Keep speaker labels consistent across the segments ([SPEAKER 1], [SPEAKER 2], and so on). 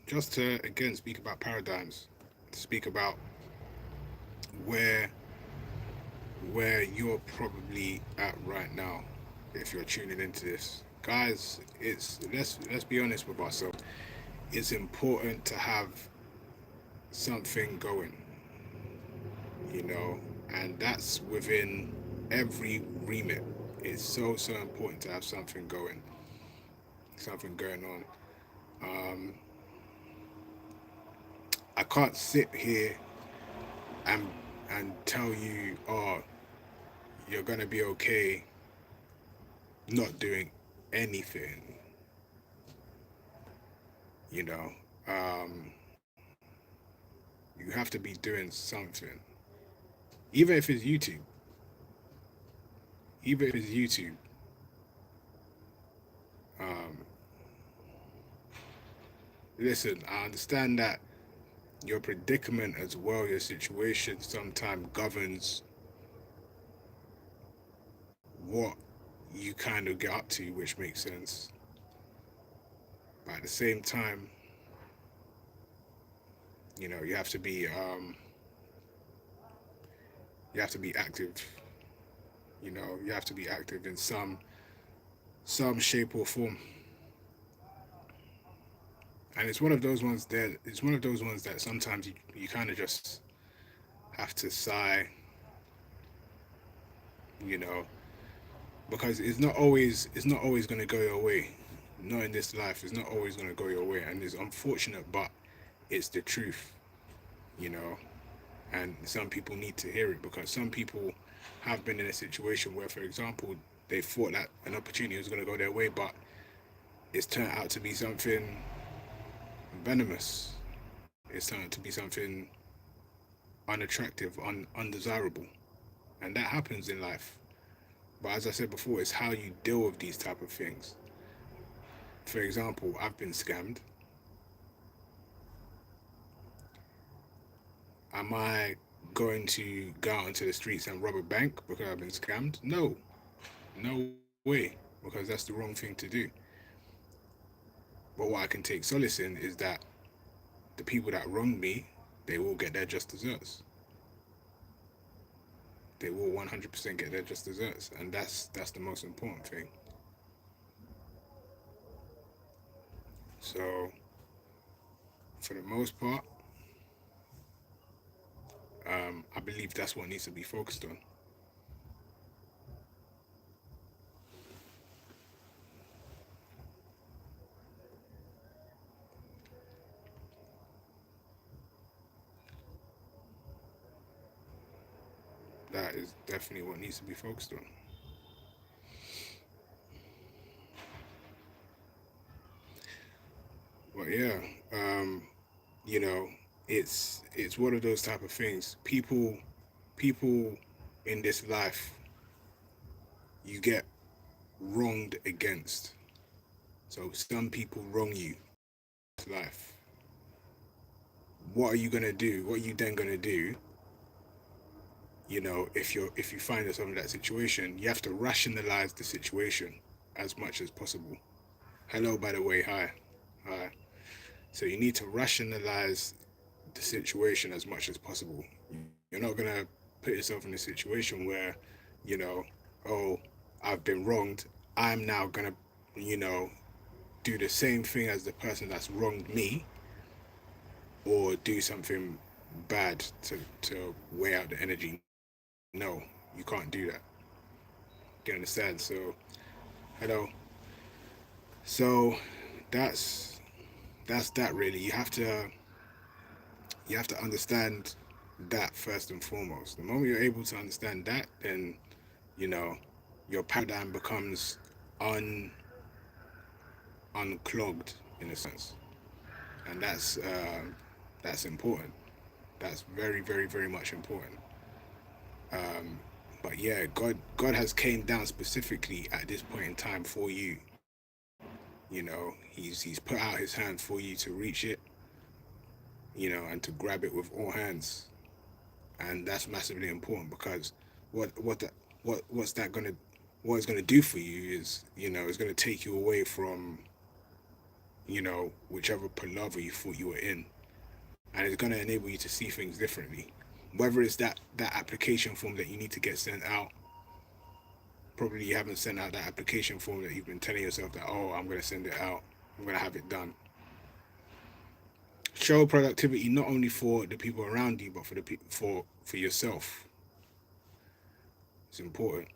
[SPEAKER 1] just to again speak about paradigms, to speak about where where you're probably at right now if you're tuning into this. Guys, it's let's be honest with ourselves. It's important to have something going, you know, and that's within every remit. It's so important to have something going on. Um, I can't sit here and tell you, oh, you're gonna be okay, not doing anything. You know, um, you have to be doing something, even if it's YouTube. Even if it's YouTube. Um, Listen, I understand that your predicament as well, your situation sometimes governs what you kind of get up to, which makes sense. But at the same time, you know, you have to be active. You know, you have to be active in some shape or form. And it's one of those ones that sometimes you kind of just have to sigh, you know, because it's not always going to go your way. Not in this life, it's not always going to go your way, and it's unfortunate, but it's the truth, you know. And some people need to hear it because some people have been in a situation where, for example, they thought that an opportunity was going to go their way, but it's turned out to be something venomous. It's turned out to be something unattractive, undesirable, and that happens in life. But as I said before, it's how you deal with these type of things. For example, I've been scammed. Am I going to go out into the streets and rob a bank because I've been scammed? No, no way, because that's the wrong thing to do. But what I can take solace in is that the people that wronged me, they will get their just desserts. They will 100% get their just desserts, and that's the most important thing. So, for the most part, I believe that's what needs to be focused on. That is definitely what needs to be focused on. But yeah, um, you know, it's one of those type of things. People in this life, you get wronged against. So some people wrong you in this life. What are you gonna do? What are you then gonna do? You know, if you find yourself in that situation, you have to rationalize the situation as much as possible. Hello, by the way, hi, hi. So you need to rationalize the situation as much as possible. You're not gonna put yourself in a situation where, you know, oh, I've been wronged. I'm now gonna, you know, do the same thing as the person that's wronged me, or do something bad to weigh out the energy. No, you can't do that. Do you understand? So, hello. So, that's that's that really. You have to understand that first and foremost. The moment you're able to understand that, then you know your paradigm becomes un unclogged in a sense, and that's important. That's very much important. Um, but yeah, God has came down specifically at this point in time for you. You know, he's put out his hand for you to reach it, you know, and to grab it with all hands, and that's massively important because what that what's that gonna what it's gonna do for you is, you know, it's gonna take you away from, whichever palaver you thought you were in, and it's gonna enable you to see things differently. Whether it's that application form that you need to get sent out, probably you haven't sent out that application form that you've been telling yourself that, oh, I'm gonna send it out, I'm gonna have it done. Show productivity not only for the people around you, but for for yourself. It's important.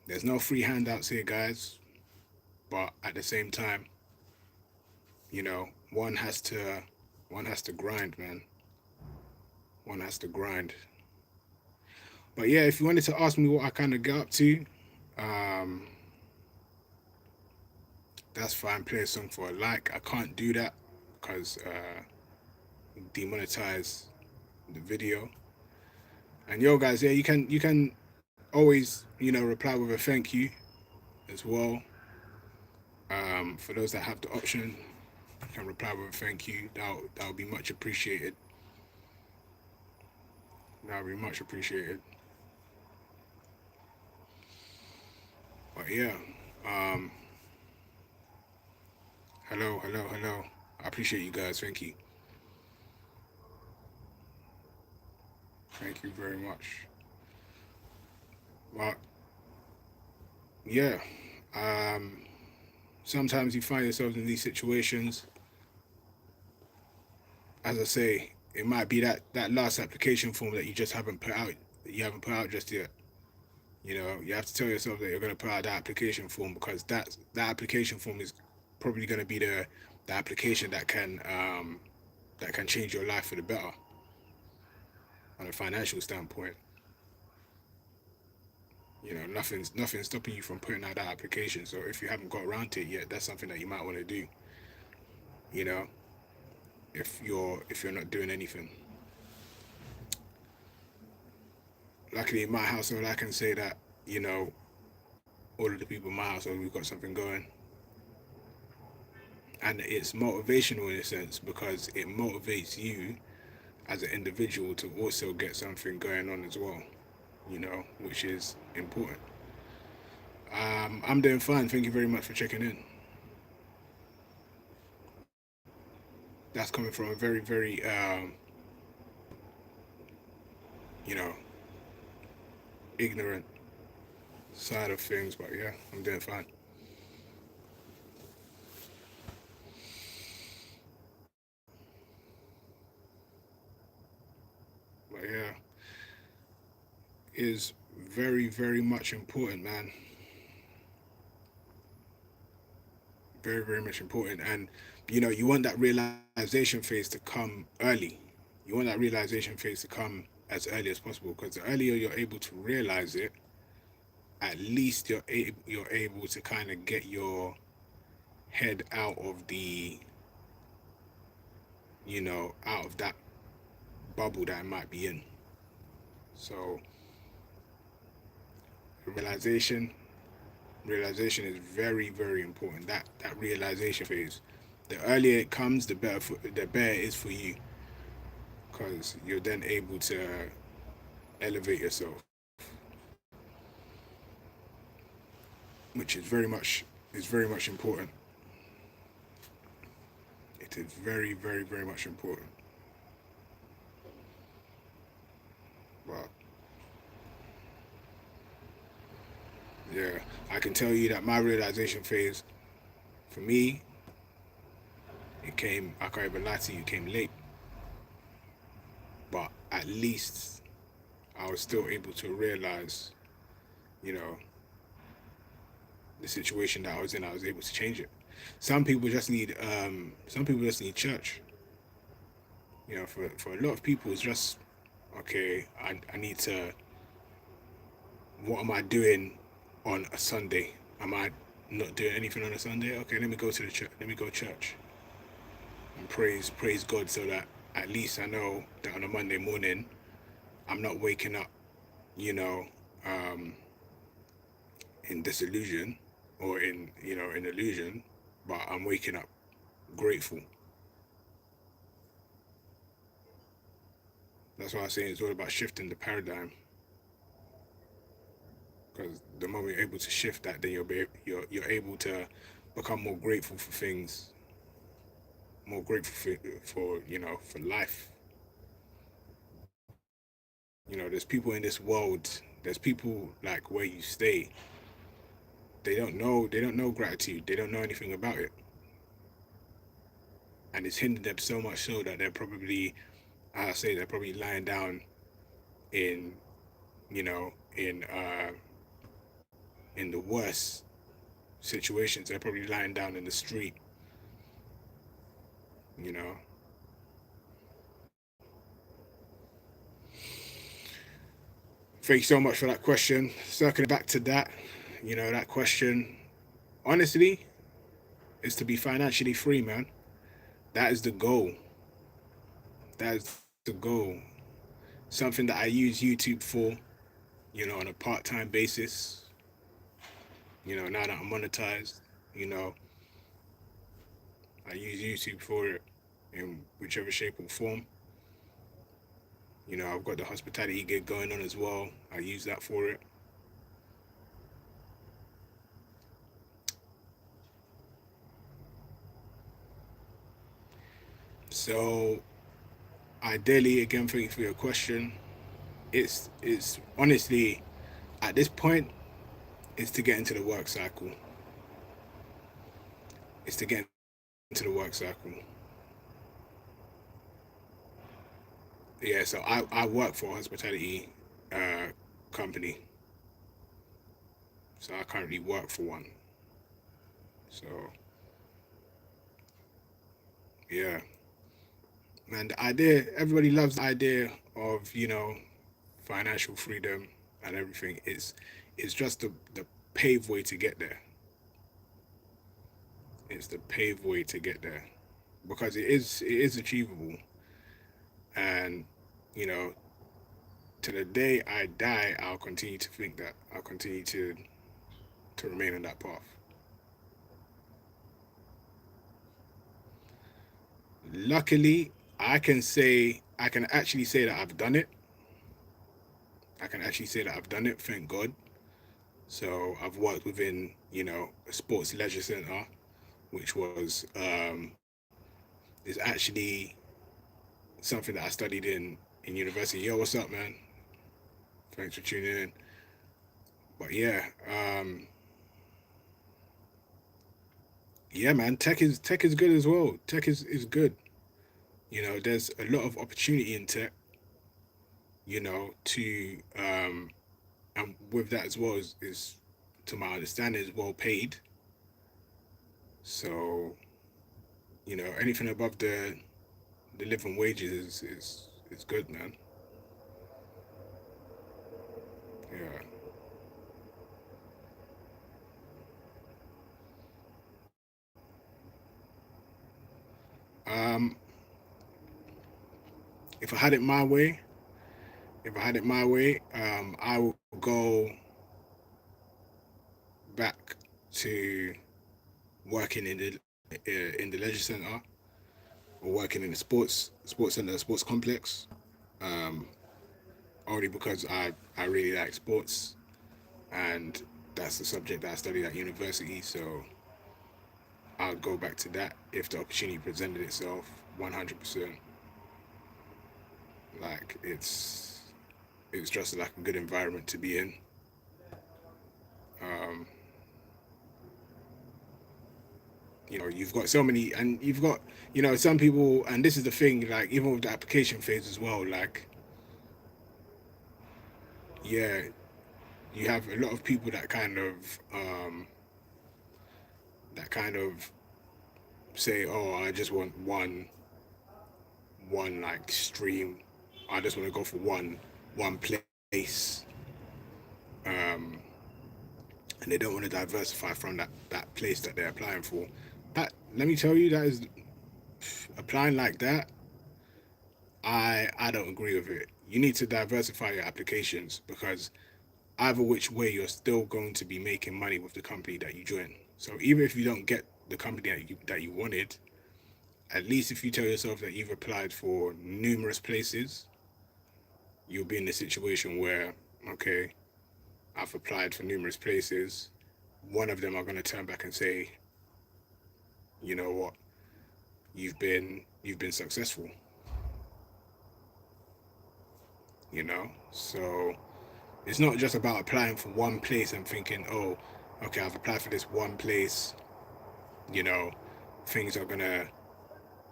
[SPEAKER 1] There's no free handouts here, guys, but at the same time, one has to grind, man. One has to grind. But yeah, if you wanted to ask me what I kind of get up to, um, that's fine. Play a song for a like. I can't do that because demonetize the video. And yo, guys, yeah, you can always reply with a thank you as well. For those that have the option, you can reply with a thank you. That'll be much appreciated. That'll be much appreciated. But yeah, um, hello, hello, hello. I appreciate you guys. Thank you. Thank you very much. But yeah, um, sometimes you find yourselves in these situations. As I say, it might be that last application form that you just haven't put out. That you haven't put out just yet. You have to tell yourself that you're going to put out that application form, because that application form is probably going to be the application that can change your life for the better on a financial standpoint. Nothing's stopping you from putting out that application. So if you haven't got around to it yet, that's something that you might want to do. You know, if you're not doing anything. Luckily, in my household, I can say that all of the people in my household, we've got something going, and it's motivational in a sense because it motivates you as an individual to also get something going on as well. Which is important. I'm doing fine. Thank you very much for checking in. That's coming from a very, very, you know, ignorant side of things, but yeah, I'm doing fine. But yeah, is very, very much important, man. Very, very much important. And you want that realization phase to come early. You want that realization phase to come as early as possible, because the earlier you're able to realize it, at least you're able to kind of get your head out of that bubble that it might be in. So realization realization is very, very important. That realization phase, the earlier it comes, the better it is for you, because you're then able to elevate yourself, which is very much important. It is very, very, very much important. But yeah, I can tell you that my realization phase, for me, it came. I can't even lie to you, it came late, but at least I was still able to realize, you know, the situation that I was in. I was able to change it. Some people just need church. For a lot of people, it's just okay. I need to. What am I doing on a Sunday? Am I not doing anything on a Sunday? Okay, let me go to the church. Let me go to church and praise God, so that at least I know that on a Monday morning I'm not waking up, you know, um, in disillusion or in illusion, but I'm waking up grateful. That's why I say it's all about shifting the paradigm. Because the moment you're able to shift that, then you're able to become more grateful for things, more grateful for for life. There's people in this world. There's people like where you stay. They don't know gratitude. They don't know anything about it, and it's hindered them so much so that I say they're probably lying down in you know in the worst situations. They're probably lying down in the street. You know. Thank you so much for that question. Circling back to that, that question. Honestly, is to be financially free, man. That is the goal. That is the goal. Something that I use YouTube for, on a part-time basis. Now that I'm monetized, you know, I use YouTube for it in whichever shape or form. I've got the hospitality gig going on as well. I use that for it. So, ideally, again, thank you for your question. It's honestly at this point, it's to get into the work cycle. It's to get into the work cycle. Yeah, so I work for a hospitality uh, company. So I currently work for one. So yeah, man, the idea, everybody loves the idea of financial freedom and everything. It's just the paved way to get there. It's the paved way to get there because it is achievable. And you know, to the day I die, I'll continue to think that. I'll continue to remain on that path. Luckily, I can actually say that I've done it. I can actually say that I've done it. Thank God. So I've worked within a sports leisure center, which is actually something that I studied in university. Yo, what's up, man? Thanks for tuning in. But yeah, yeah, man. Tech is good as well. Tech is good. There's a lot of opportunity in tech. To and with that as well is to my understanding is well paid. So anything above the living wages is good, man. Yeah. Um, if I had it my way, if I had it my way, I would go back to working in the leisure center or working in the sports center, sports complex. Um, Only because I really like sports and that's the subject that I studied at university. So I'll go back to that if the opportunity presented itself. 100%. Like it's just like a good environment to be in. Um, you've got so many, and you've got some people, and this is the thing. Like even with the application phase as well. Like yeah, you have a lot of people that kind of say, oh, I just want one like stream. I just want to go for one place, um, and they don't want to diversify from that place that they're applying for. That let me tell you, that is applying like that. I don't agree with it. You need to diversify your applications because either which way you're still going to be making money with the company that you join. So even if you don't get the company that you wanted, at least if you tell yourself that you've applied for numerous places, you'll be in a situation where, okay, I've applied for numerous places. One of them are going to turn back and say, you know what, you've been successful, you know. So it's not just about applying for one place and thinking, oh, okay, I've applied for this one place, you know, things are gonna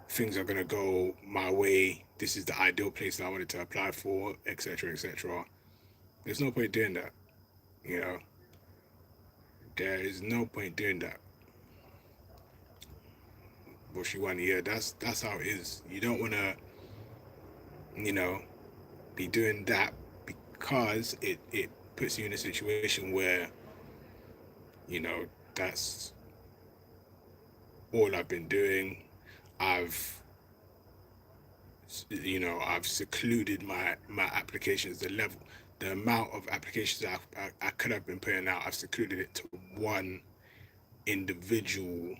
[SPEAKER 1] things are gonna go my way. This is the ideal place that I wanted to apply for, etc., etc. There's no point doing that, you know. There is no point doing that. What you want to hear, that's how it is. You don't want to, you know, be doing that because it puts you in a situation where, you know, that's all I've been doing. I've, I've secluded my applications, the amount of applications I could have been putting out. I've secluded it to one individual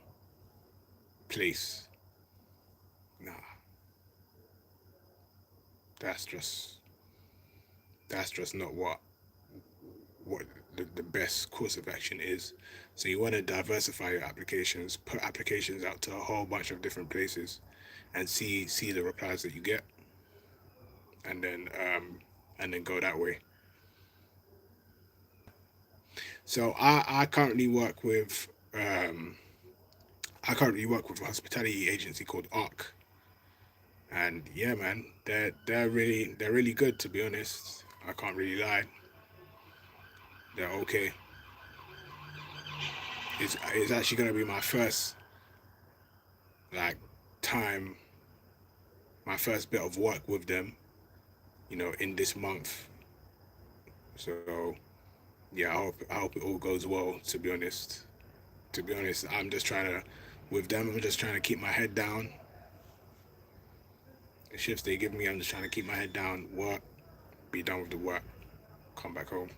[SPEAKER 1] place. Nah, that's just that's just not what the best course of action is. So you want to diversify your applications, put applications out to a whole bunch of different places, and see the replies that you get, and then go that way. So I currently work with a hospitality agency called Arc, and yeah, man, they're really good, to be honest. I can't really lie. They're okay. It's actually gonna be like time my first bit of work with them, in this month. So yeah, I hope it all goes well. To be honest, with them, I'm just trying to keep my head down. The shifts they give me, I'm just trying to keep my head down, work, be done with the work, come back home.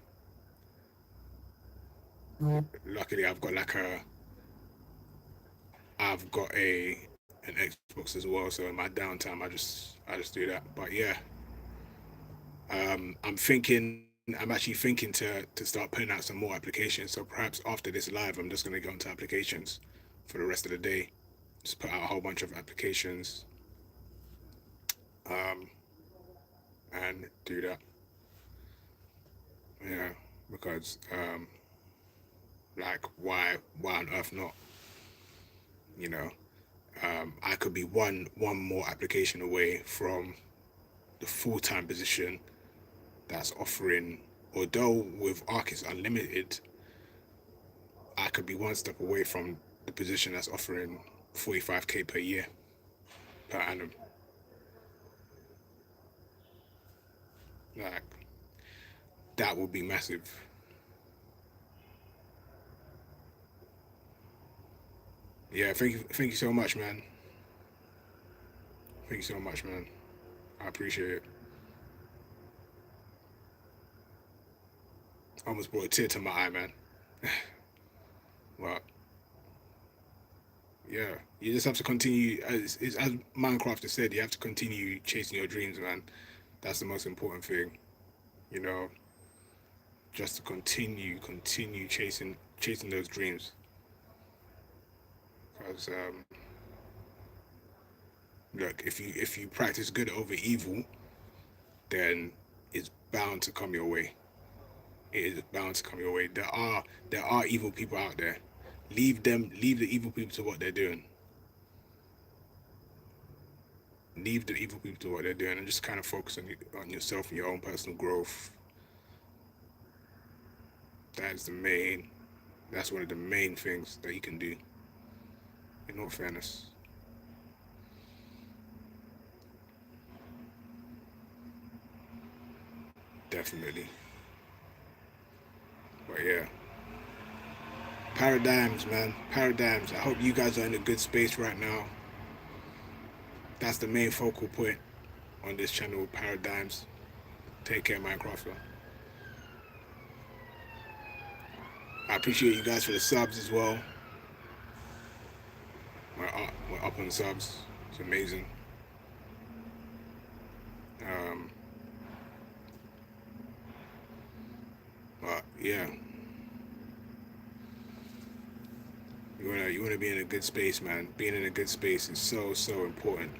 [SPEAKER 1] Luckily, I've got an Xbox as well. So in my downtime, I just do that. But yeah, I'm actually thinking to start putting out some more applications. So perhaps after this live, I'm just gonna go into applications for the rest of the day. Just put out a whole bunch of applications, um, and do that. Yeah, because like why on earth not? You know, I could be one more application away from the full time position that's offering. Although with Arc it's unlimited, I could be one step away from the position that's offering 45K per year per annum. Like that would be massive. Yeah, thank you so much, man. Thank you so much, man. I appreciate it. I almost brought a tear to my eye, man. Well, yeah, you just have to continue. As Minecraft has said, you have to continue chasing your dreams, man. That's the most important thing, you know. Just to continue chasing those dreams. Because look, if you practice good over evil, then it's bound to come your way. It is bound to come your way. There are evil people out there. Leave the evil people to what they're doing. Leave the evil people to what they're doing, and just kind of focus on yourself and your own personal growth. That's the main. That's one of the main things that you can do. In all fairness, definitely. But yeah, paradigms, man, paradigms. I hope you guys are in a good space right now. That's the main focal point on this channel. Paradigms. Take care, Minecrafter. I appreciate you guys for the subs as well. We're up on the subs. It's amazing. Um, but yeah, you you wanna be in a good space, man. Being in a good space is so important.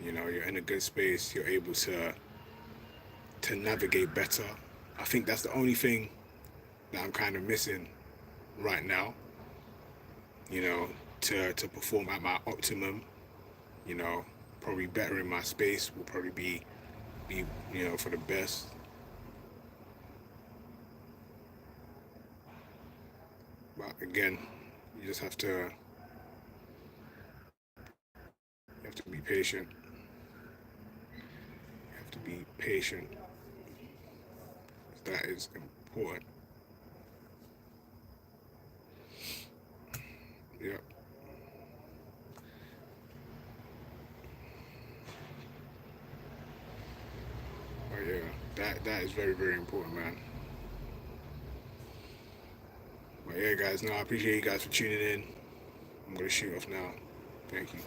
[SPEAKER 1] You're in a good space. You're able to navigate better. I think that's the only thing that I'm kind of missing right now. You know, to perform at my optimum. You know, probably better in my space will probably be for the best. But again, you just have to be patient. You have to be patient. That is important. Yep. But yeah, that is very important, man. But yeah, guys, no, I appreciate you guys for tuning in. I'm gonna shoot off now. Thank you.